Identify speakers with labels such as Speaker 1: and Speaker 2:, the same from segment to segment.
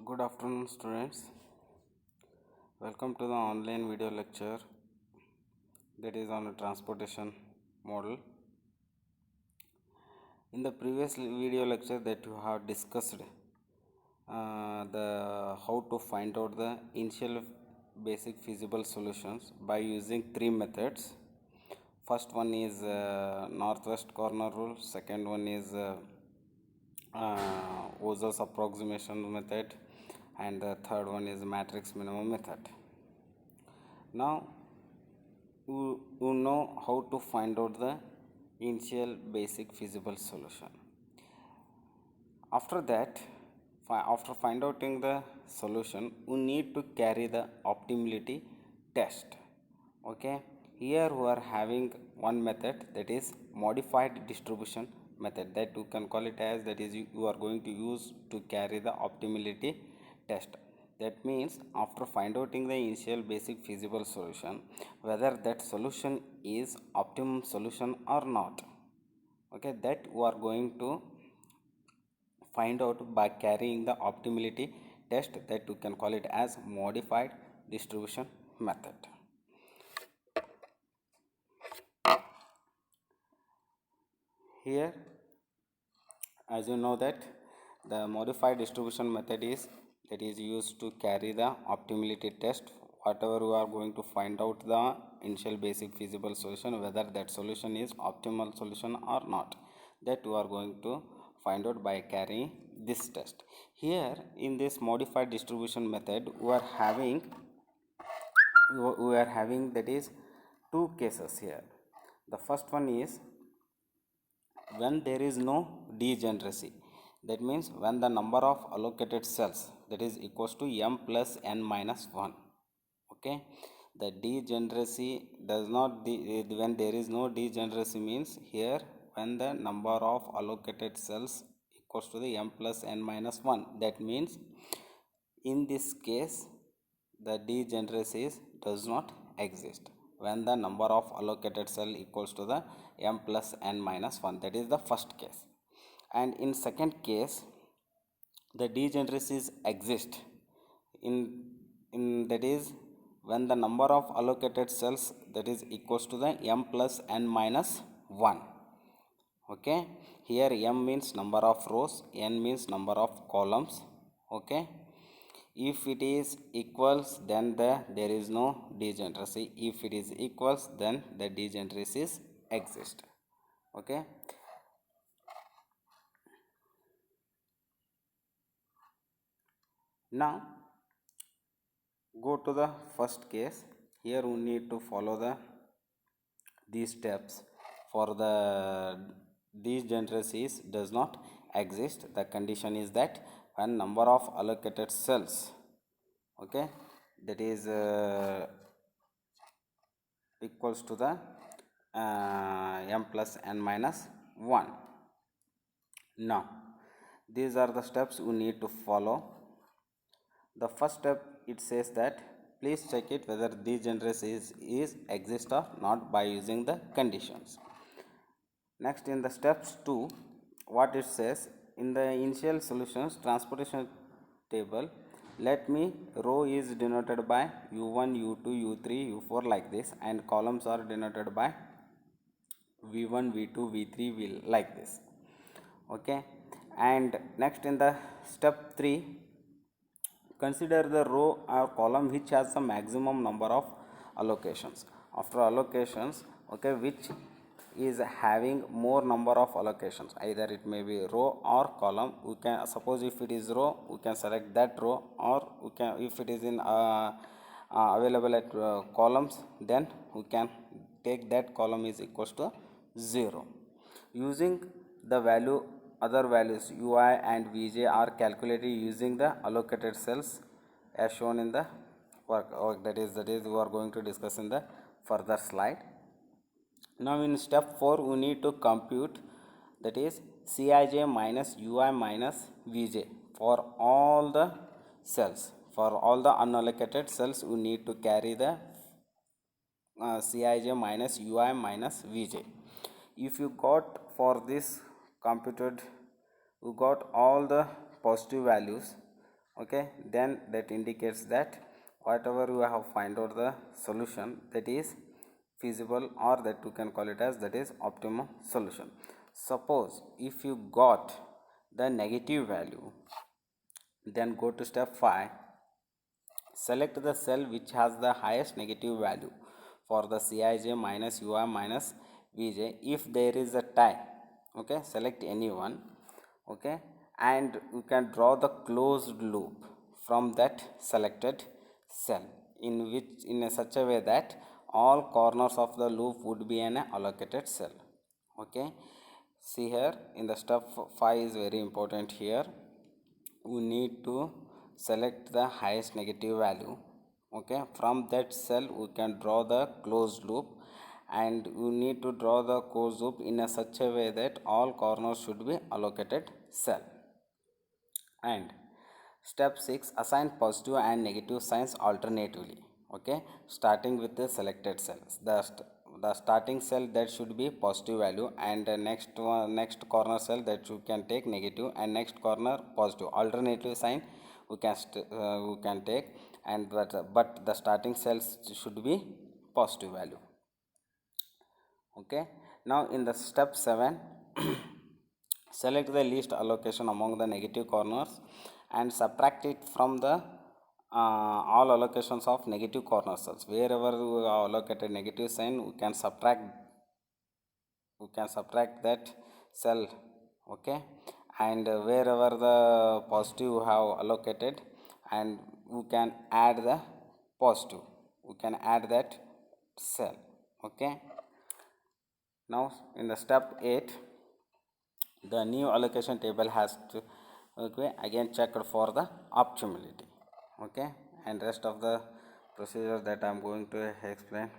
Speaker 1: Good afternoon, students. Welcome to the online video lecture that is on a transportation model. In the previous video lecture that you have discussed the how to find out the initial basic feasible solutions by using three methods. First one is northwest corner rule. Second one is Oza's approximation method, and the third one is matrix minimum method. Now you know how to find out the initial basic feasible solution. After that, after find outing the solution, we need to carry the optimality test. Okay, here we are having one method, that is modified distribution method, that you can call it as, that is you are going to use to carry the optimality test. That means after find outing the initial basic feasible solution, whether that solution is optimum solution or not, okay, that we are going to find out by carrying the optimality test, that you can call it as modified distribution method. Here, as you know that the modified distribution method is that is used to carry the optimality test, whatever we are going to find out the initial basic feasible solution, whether that solution is optimal solution or not, that we are going to find out by carrying this test. Here in this modified distribution method, we are having that is two cases here. The first one is when there is no degeneracy, that means when the number of allocated cells, that is equals to m plus n minus 1. Okay, the degeneracy does not when there is no degeneracy means here when the number of allocated cells equals to the m plus n minus 1, that means in this case the degeneracy does not exist when the number of allocated cell equals to the m plus n minus 1. That is the first case. And in second case, the degeneracies exist in that is when the number of allocated cells, that is equals to the m plus n minus 1. Okay, here m means number of rows, n means number of columns. Okay, if it is equals, then there is no degeneracy. If it is equals, then the degeneracies exist. Okay, now go to the first case. Here we need to follow these steps. For the degeneracies does not exist, the condition is that when number of allocated cells, okay, that is equals to the m plus n minus 1. Now these are the steps we need to follow. The first step, it says that please check it whether degeneracy is exist or not by using the conditions. Next, in the steps 2, what it says, in the initial solutions transportation table, let me row is denoted by u1, u2, u3, u4 like this, and columns are denoted by v1, v2, v3 like this. Okay, and next in the step 3, consider the row or column which has the maximum number of allocations. After allocations, okay, which is having more number of allocations, either it may be row or column. We can suppose if it is row, we can select that row, or we can, if it is in available at columns, then we can take that column is equals to 0. Using the value, other values ui and vj are calculated using the allocated cells as shown in the work, that is we are going to discuss in the further slide. Now in step 4, we need to compute, that is Cij minus ui minus vj for all the cells. For all the unallocated cells, we need to carry the Cij minus ui minus vj. If you got for this computed, you got all the positive values, Okay, then that indicates that whatever you have find out the solution, that is feasible, or that you can call it as that is optimum solution. Suppose if you got the negative value, then go to step 5. Select the cell which has the highest negative value for the Cij minus Ui minus Vj. If there is a tie, okay, select any one, okay, and you can draw the closed loop from that selected cell in a such a way that all corners of the loop would be an allocated cell. Okay, see here in the step 5 is very important. Here we need to select the highest negative value. Okay, from that cell we can draw the closed loop, and we need to draw the closed loop in a such a way that all corners should be allocated cell. And step 6, assign positive and negative signs alternatively. Okay, starting with the selected cells, the starting cell that should be positive value, and the next corner cell that you can take negative, and next corner positive. Alternative sign we can take, and but the starting cells should be positive value. Okay, now in the step 7, select the least allocation among the negative corners and subtract it from the all allocations of negative corner cells. Wherever we have allocated negative sign, we can subtract that cell. Okay, and wherever the positive we have allocated, and we can add the positive, we can add that cell. Okay, now in the step 8, the new allocation table has to, okay, again checked for the optimality. Okay, and rest of the procedure that I am going to explain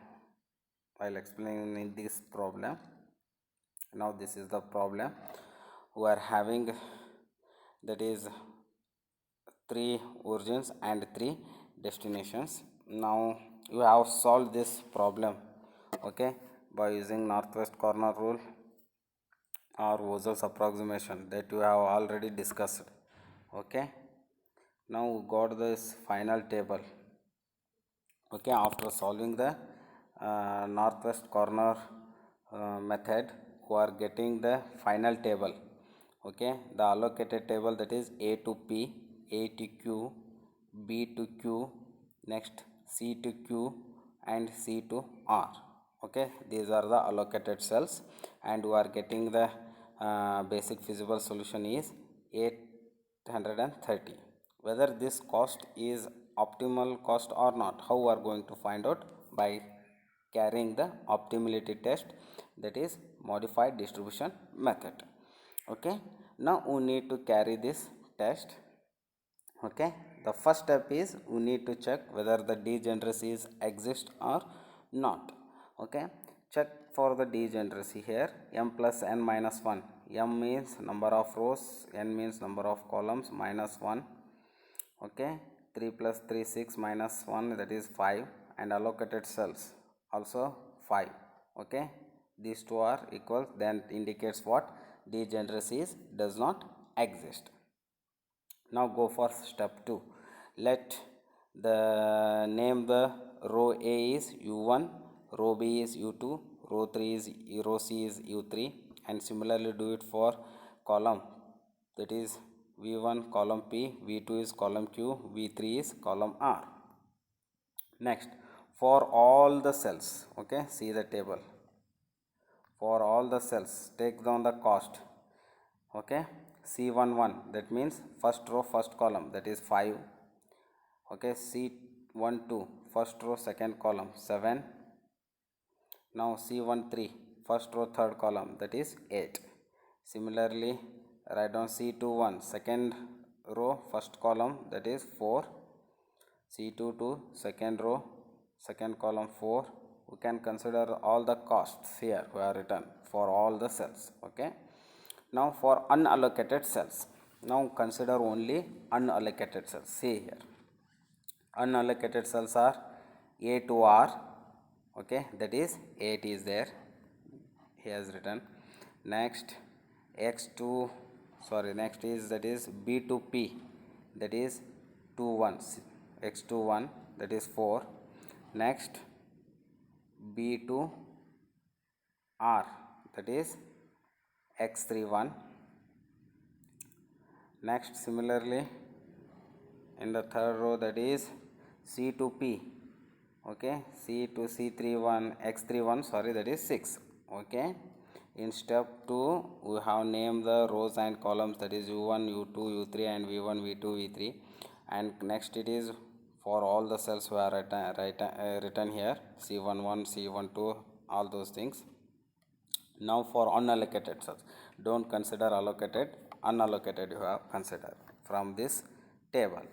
Speaker 1: while explaining this problem. Now this is the problem we are having, that is 3 origins and 3 destinations. Now you have solved this problem, okay, by using northwest corner rule or Vogel's approximation that we have already discussed. Okay, now we got this final table. Okay, after solving the northwest corner method, we are getting the final table. Okay, the allocated table, that is A to P, A to Q, B to Q, next C to Q, and C to R. Okay, these are the allocated cells, and we are getting the basic feasible solution is 830. Whether this cost is optimal cost or not, how we are going to find out? By carrying the optimality test, that is modified distribution method. Okay, now we need to carry this test. Okay, the first step is we need to check whether the degeneracies exist or not. Okay, check for the degeneracy. Here m plus n minus 1, m means number of rows, n means number of columns, minus 1. Okay, 3 plus 3 6 minus 1, that is 5, and allocated cells also 5. Okay, these two are equal, then indicates what? Degeneracies does not exist. Now go for step 2. Let the name the row A is u1, row B is u2, row C is u3, and similarly do it for column, that is v1 column P, v2 is column Q, v3 is column R. Next, for all the cells, okay, see the table. For all the cells, take down the cost. Okay, C11, that means first row first column, that is 5. Okay, C12, first row second column, 7. Now C13, first row third column, that is 8. Similarly, write down C21, second row first column, that is 4. C22, second row second column, 4. We can consider all the costs here we are written for all the cells. Okay, now for unallocated cells, now consider only unallocated cells. See here, unallocated cells are A to R. Okay, that is 8 is there, he has written. Next next is that is B to P, that is 2 1 x2 1 that is 4. Next b2 r that is x3 1. Next similarly in the third row that is c to p, okay, c to c3 1 x3 1, sorry, that is 6. Okay, in step 2 we have named the rows and columns, that is u1 u2 u3 and v1 v2 v3. And next it is for all the cells who are written here, c11 c12, all those things. Now for unallocated cells, don't consider allocated, unallocated you have considered from this table.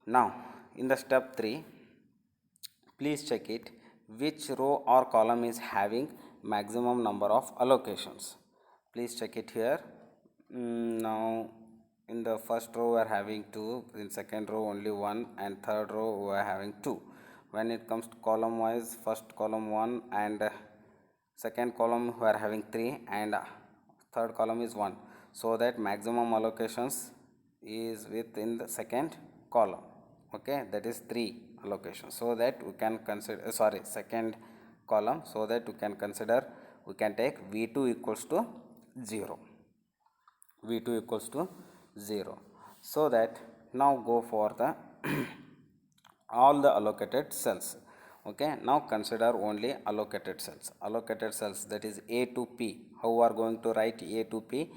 Speaker 1: Now in the step 3, please check it, which row or column is having maximum number of allocations. Please check it here. Now in the first row we are having 2, in second row only 1, and third row we are having 2. When it comes to column wise, first column 1 and second column we are having 3 and third column is 1, so that maximum allocations is within the second column. Okay, that is 3 allocations, so that we can consider, second column, so that we can consider, we can take v2 equals to 0, v2 equals to 0, so that now go for the all the allocated cells. Okay, now consider only allocated cells. Allocated cells, that is a to p. How we are going to write a to p?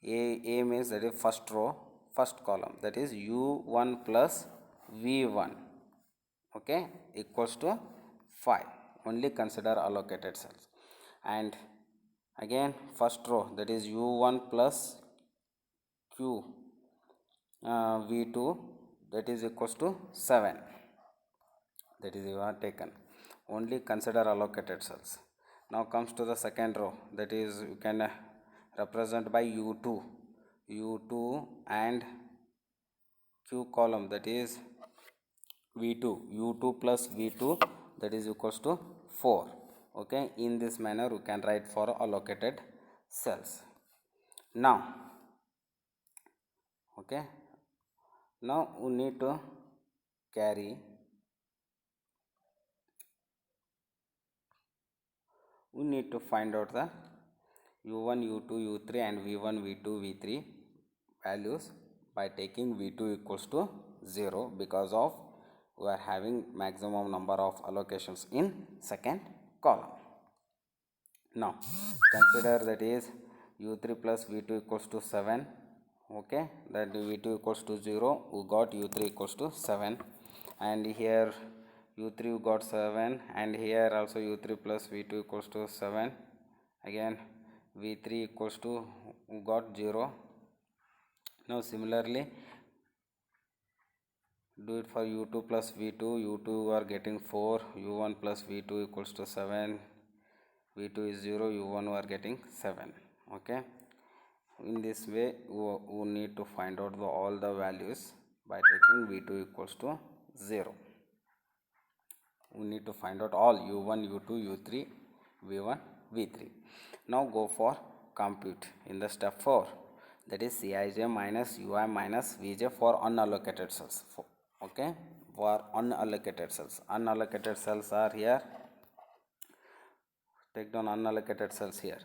Speaker 1: A means that is first row, first column, that is u1 plus v1, okay, equals to 5. Only consider allocated cells. And again first row, that is u1 plus q v2, that is equals to 7, that is you are taken. Only consider allocated cells. Now comes to the second row, that is you can represent by u2 and q column, that is v2, u2 plus v2, that is equals to 4. Okay, in this manner we can write for allocated cells. Now okay, now we need to carry, we need to find out the u1 u2 u3 and v1 v2 v3 values by taking v2 equals to 0, because of we are having maximum number of allocations in second column. Now consider, that is u3 plus v2 equals to 7. Okay, that v2 equals to 0, we got u3 equals to 7, and here u3 we got 7, and here also u3 plus v2 equals to 7. Again v3 equals to, we got 0. Now similarly do it for u2 plus v2. u2 we are getting 4, u1 plus v2 equals to 7, v2 is 0, u1 we are getting 7. Okay, in this way we need to find out all the values by taking v2 equals to 0. We need to find out all u1 u2 u3 v1 v3. Now go for compute in the step 4, that is Cij minus ui minus vj for unallocated cells. Okay, for unallocated cells, unallocated cells are here. Take down unallocated cells here,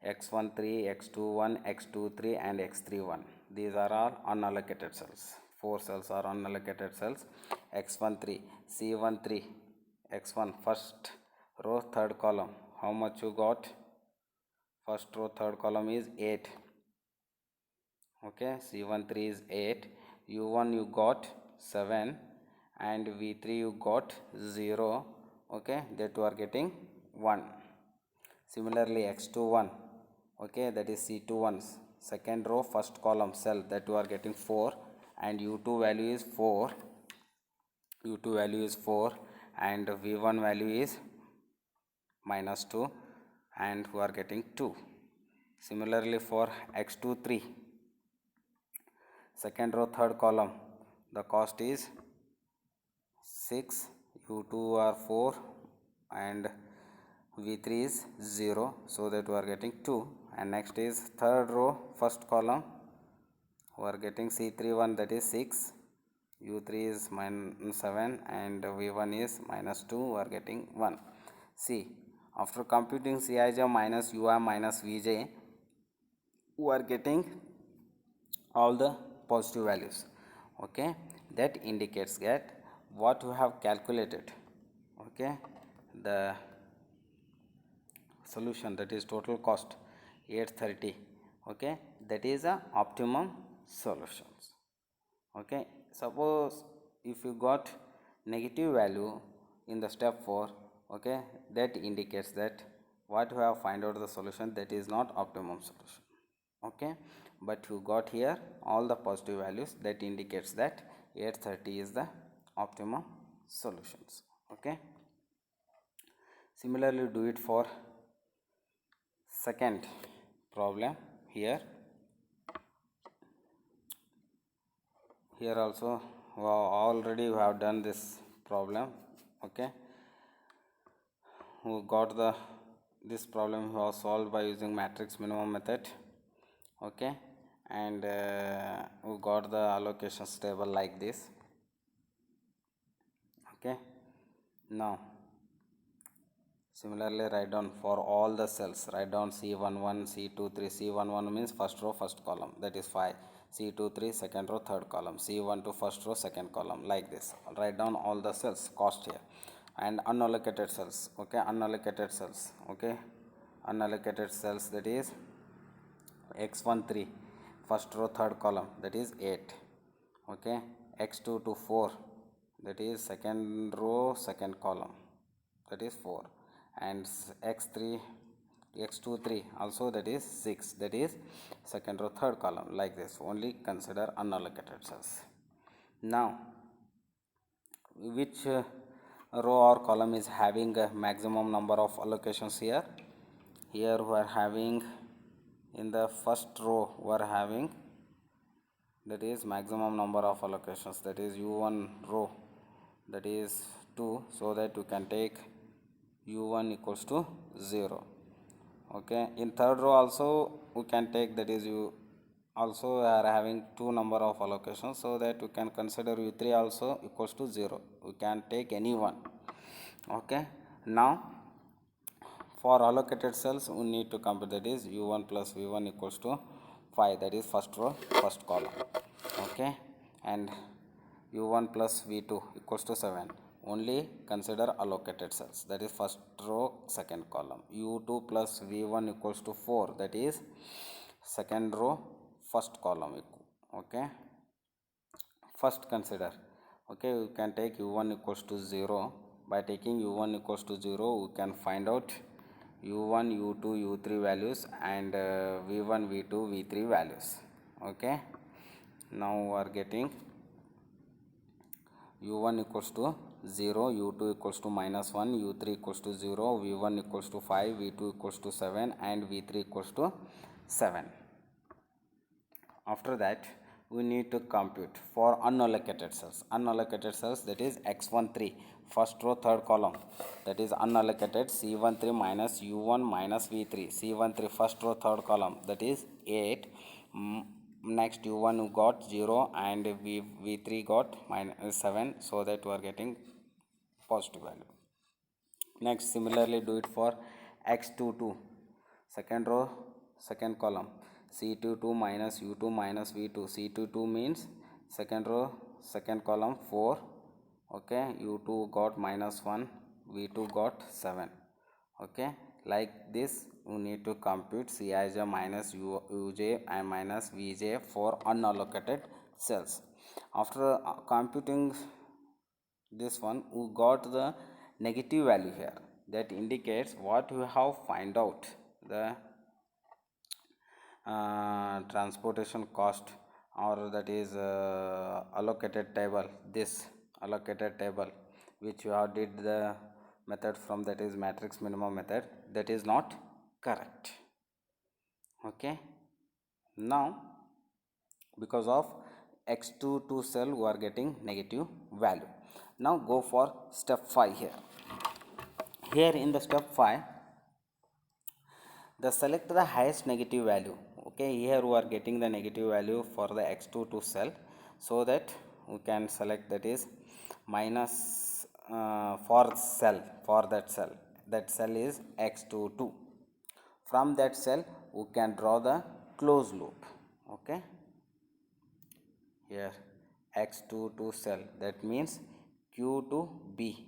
Speaker 1: x13 x21 x23 and x31. These are all unallocated cells. 4 cells are unallocated cells. x13 c13 x1, first row third column, how much you got? First row third column is 8. Okay, c13 is 8, u1 you got 7, and v3 you got 0. Okay, that you are getting 1. Similarly x21, okay, that is c21, second row first column cell, that you are getting 4, and u2 value is 4, u2 value is 4, and v1 value is minus 2, and we are getting 2. Similarly for x23, second row third column, the cost is 6, u2 are 4, and v3 is 0, so that we are getting 2. And next is third row first column, we are getting c31, that is 6, u3 is minus 7 and v1 is minus 2, we are getting 1. See, after computing Cij minus ui minus vj, we are getting all the positive values. Okay, that indicates that what we have calculated, okay, the solution, that is total cost 830, okay, that is a optimum solutions. Okay, suppose if you got negative value in the step 4, okay, that indicates that what we have find out the solution, that is not optimum solution. Okay, but you got here all the positive values, that indicates that 830 is the optimum solutions. Okay, similarly do it for second problem. Here also already we have done this problem. Okay, we got this problem was solved by using matrix minimum method. Okay, and we got the allocations table like this. Okay, now similarly write down for all the cells, write down C11, C23, C11 means first row first column, that is 5, C23 second row third column, C12 first row second column, like this. Write down all the cells cost here, and unallocated cells. Okay, unallocated cells. Okay, unallocated cells, that is x13 first row third column, that is 8. Okay, x2 to 4, that is second row second column, that is 4, and x3 x23 also, that is 6, that is second row third column, like this. Only consider unallocated cells. Now which row or column is having a maximum number of allocations here? Here we are having, in the first row we are having, that is maximum number of allocations, that is u1 row, that is 2, so that you can take u1 equals to 0. Okay, in third row also we can take, that is you also are having 2 number of allocations, so that you can consider u3 also equals to 0. We can take any one. Okay, now for allocated cells we need to compute, that is u1 plus v1 equals to 5, that is first row first column. Okay, and u1 plus v2 equals to 7. Only consider allocated cells, that is first row second column. u2 plus v1 equals to 4, that is second row first column. Okay, first consider. Okay, we can take u1 equals to 0. By taking u1 equals to 0, we can find out u1 u2 u3 values and v1 v2 v3 values. Okay, now we are getting u1 equals to 0, u2 equals to minus 1, u3 equals to 0, v1 equals to 5, v2 equals to 7, and v3 equals to 7. After that we need to compute for unallocated cells. Unallocated cells, that is x13 first row third column, that is unallocated c13 minus u1 minus v3, c13 first row third column, that is 8. Next u1 you got 0 and v3 got minus 7, so that we are getting positive value. Next similarly do it for x22 second row second column, c22 minus u2 minus v2, c22 means second row second column 4. Okay, u2 got minus 1, v2 got 7. Okay, like this we need to compute Cij minus uj and minus vj for unallocated cells. After computing this one, we got the negative value here, that indicates what we have find out, the transportation cost, or that is allocated table, this allocated table which you have did the method from, that is matrix minimum method, that is not correct. Okay, now because of x22 cell we are getting negative value. Now go for step 5 here. Here in the step 5, the select the highest negative value. Okay, here we are getting the negative value for the x22 cell, so that we can select, that is minus for that cell is x22. From that cell we can draw the closed loop. Okay, here x22 cell, that means q to b,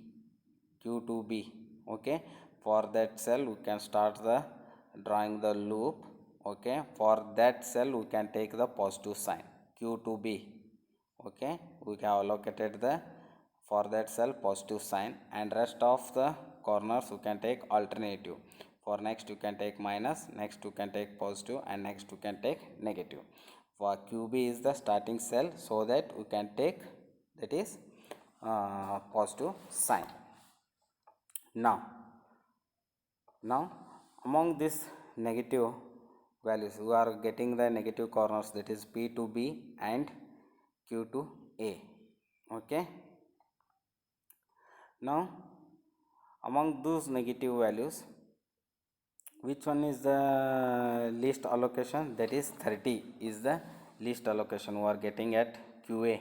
Speaker 1: q to b. Okay, for that cell we can start the drawing the loop. Okay, for that cell we can take the positive sign, q to b. Okay, we have allocated the for that cell positive sign, and rest of the corners we can take alternative. For next you can take minus, next you can take positive, and next you can take negative. For qb is the starting cell, so that we can take, that is positive sign. Now among this negative values we are getting the negative corners, that is p to b and q to a. Okay, now among those negative values, which one is the least allocation? That is 30 is the least allocation we are getting at qa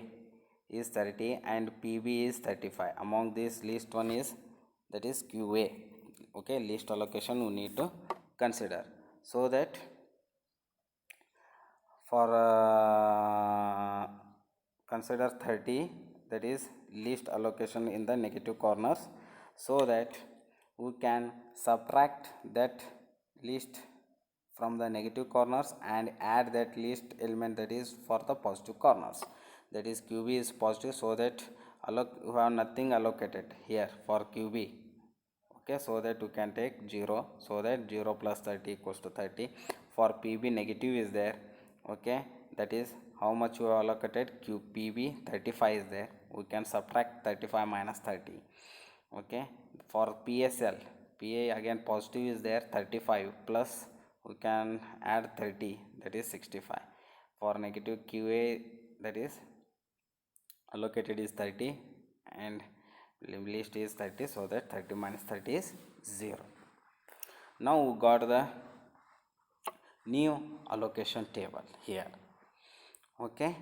Speaker 1: is 30 and pb is 35. Among this, least one is, that is qa. Okay, least allocation we need to consider, so that for consider 30, that is least allocation in the negative corners, so that we can subtract that least from the negative corners and add that least element, that is for the positive corners, that is qb is positive, so that we have nothing allocated here for qb. Okay, so that you can take 0, so that 0 plus 30 equals to 30. For pb negative is there. Okay, that is how much you have allocated, pb 35 is there, we can subtract 35 minus 30. Okay, for psl, pa again positive is there, 35 plus we can add 30, that is 65. For negative qa, that is allocated is 30 and least is 30, so that 30 minus 30 is 0. Now we got the new allocation table here. Okay,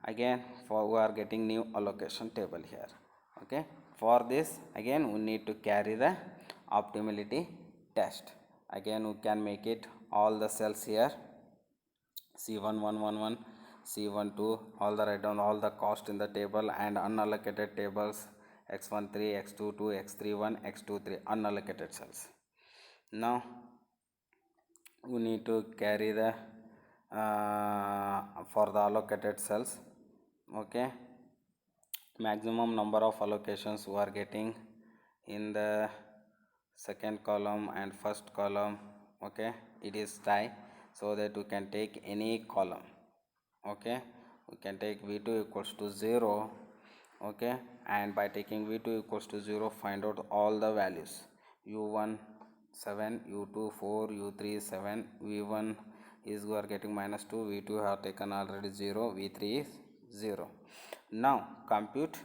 Speaker 1: again for we are getting new allocation table here. Okay, for this again we need to carry the optimality test. Again we can make it all the cells here, C1111, C12, all the write down all the cost in the table, and unallocated tables x13, x22, x31, x23 unallocated cells. Now we need to carry the for the allocated cells. Okay, maximum number of allocations we are getting in the second column and first column. Okay, it is tie, so that we can take any column. Okay, we can take v2 equals to 0. Okay, and by taking v2 equals to 0, find out all the values, u1 7, u2 4, u3 7, v1 is we are getting minus 2, v2 have taken already 0, v3 is 0. Now compute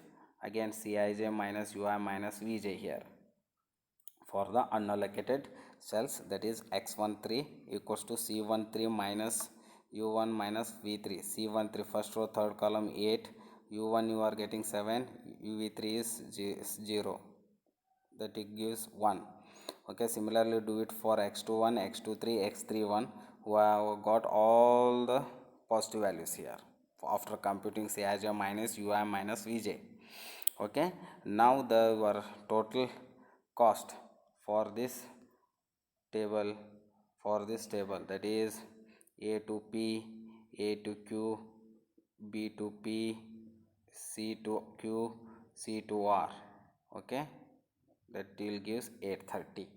Speaker 1: again Cij minus ui minus vj here for the unallocated cells, that is x13 equals to c13 minus u1 minus v3. C13 first row third column 8, u1 you are getting 7, v3 is 0, that it gives 1. Okay, similarly do it for x21, x23, x31, who have got all the positive values here after computing Cij minus ui minus vj. Okay, now the your total cost for this table, that is a to p, a to q, b to p, c to q, c to r. Okay, that deal gives 830.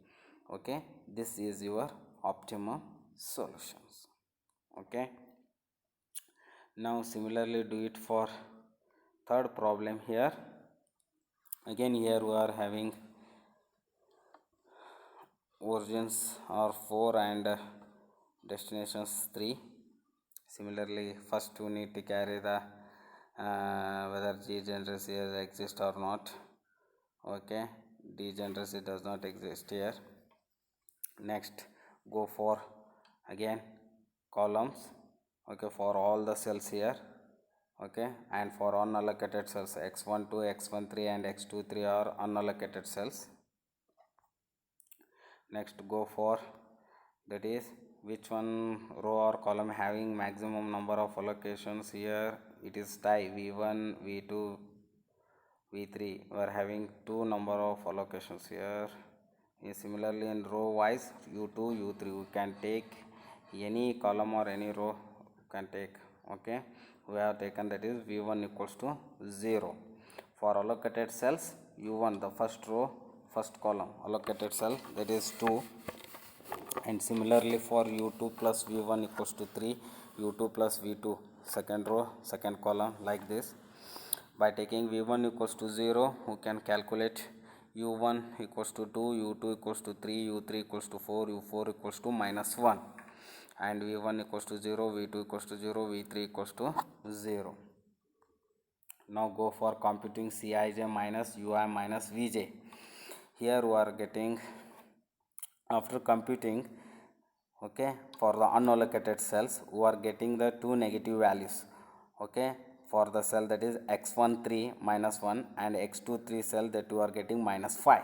Speaker 1: Okay, this is your optimum solutions. Okay, now similarly do it for third problem here. Again here we are having origins are 4 and destinations 3. Similarly first we need to carry the whether degeneracy exists or not. Okay, degeneracy does not exist here. Next go for again columns. Okay, for all the cells here. okay, and for unallocated cells x1 2, x1 3 and x2 3 are unallocated cells. Next go for that is which one row or column having maximum number of allocations. Here it is tie v1 v2 v3 we are having two number of allocations here. Similarly in row wise u2 u3 we can take any column or any row you can take. Okay, we have taken that is v1 equals to 0. For allocated cells u1 the first row first column allocated cell that is 2, and similarly for u2 plus v1 equals to 3, u2 plus v2 second row second column like this. By taking v1 equals to 0 we can calculate u1 equals to 2, u2 equals to 3, u3 equals to 4, u4 equals to minus 1, and v1 equals to 0, v2 equals to 0, v3 equals to 0. Now go for computing Cij minus ui minus vj. Here we are getting, after computing, okay, for the unallocated cells we are getting the two negative values. Okay, for the cell that is x13 minus 1 and x23 cell that you are getting minus 5.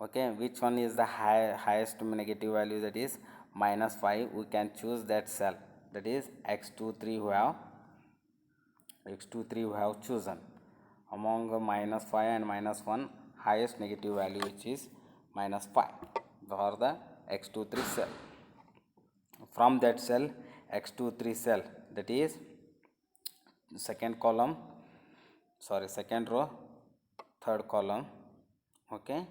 Speaker 1: Okay, which one is the highest negative value, that is minus 5. We can choose that cell, that is x23 we have chosen. Among minus 5 and minus 1, highest negative value which is minus 5 for the x23 cell. From that cell x23 cell, that is second column, sorry second row third column, okay,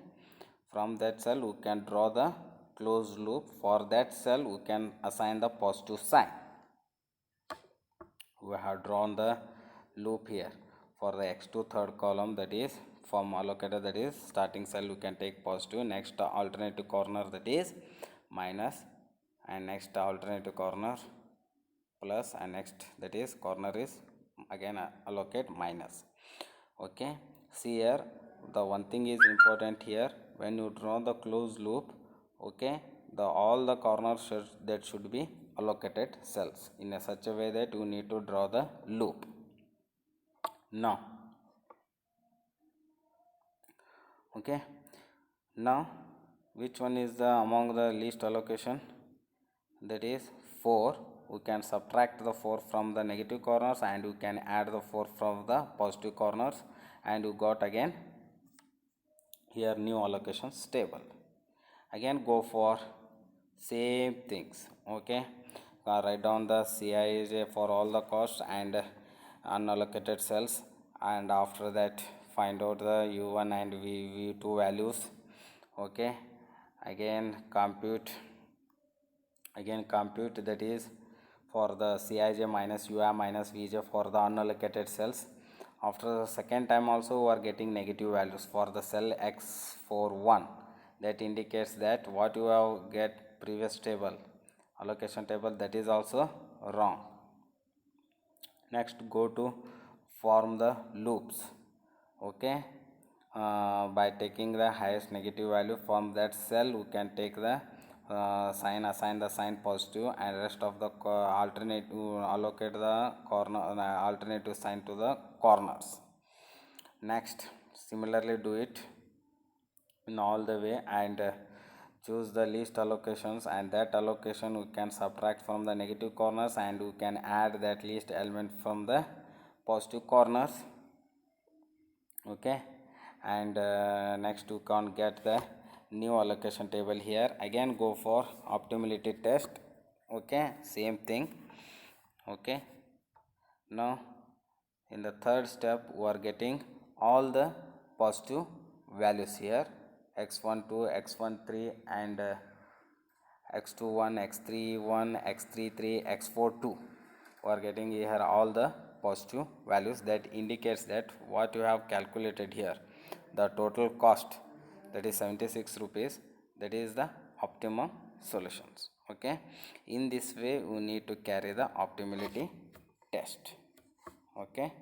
Speaker 1: from that cell we can draw the closed loop. For that cell we can assign the positive sign. We have drawn the loop here. For the x2 third column, that is from allocator, that is starting cell we can take positive, next alternative corner that is minus, and next alternative corner plus, and next that is corner is again allocate minus. Okay, see here the one thing is important here, when you draw the closed loop, okay, the all the corners that should be allocated cells in a such a way that you need to draw the loop. Now okay, now which one is the among the least allocation, that is 4. We can subtract the 4 from the negative corners and we can add the 4 from the positive corners, and you got again here new allocations table. Again go for same things. Okay, write down the Cij for all the costs and unallocated cells, and after that find out the u1 and v2 values. Okay, again compute that is for the Cij minus ui minus vj for the unallocated cells. After the second time also we are getting negative values for the cell x41, that indicates that what you have get previous table allocation table, that is also wrong. Next go to form the loops. Okay, by taking the highest negative value from that cell we can take the sign, assign the sign positive, and rest of the alternative allocate the corner alternative sign to the corners. Next similarly do it in all the way and choose the least allocations, and that allocation we can subtract from the negative corners and we can add that least element from the positive corners. Okay, and next you can get the new allocation table. Here again go for optimality test. Okay, same thing. Okay, now in the third step we are getting all the positive values here, x12 x13 and x21 x31 x33 x42. We are getting here all the positive values, that indicates that what you have calculated here, the total cost, that is 76 rupees, that is the optimum solutions. Okay, in this way we need to carry the optimality test. Okay.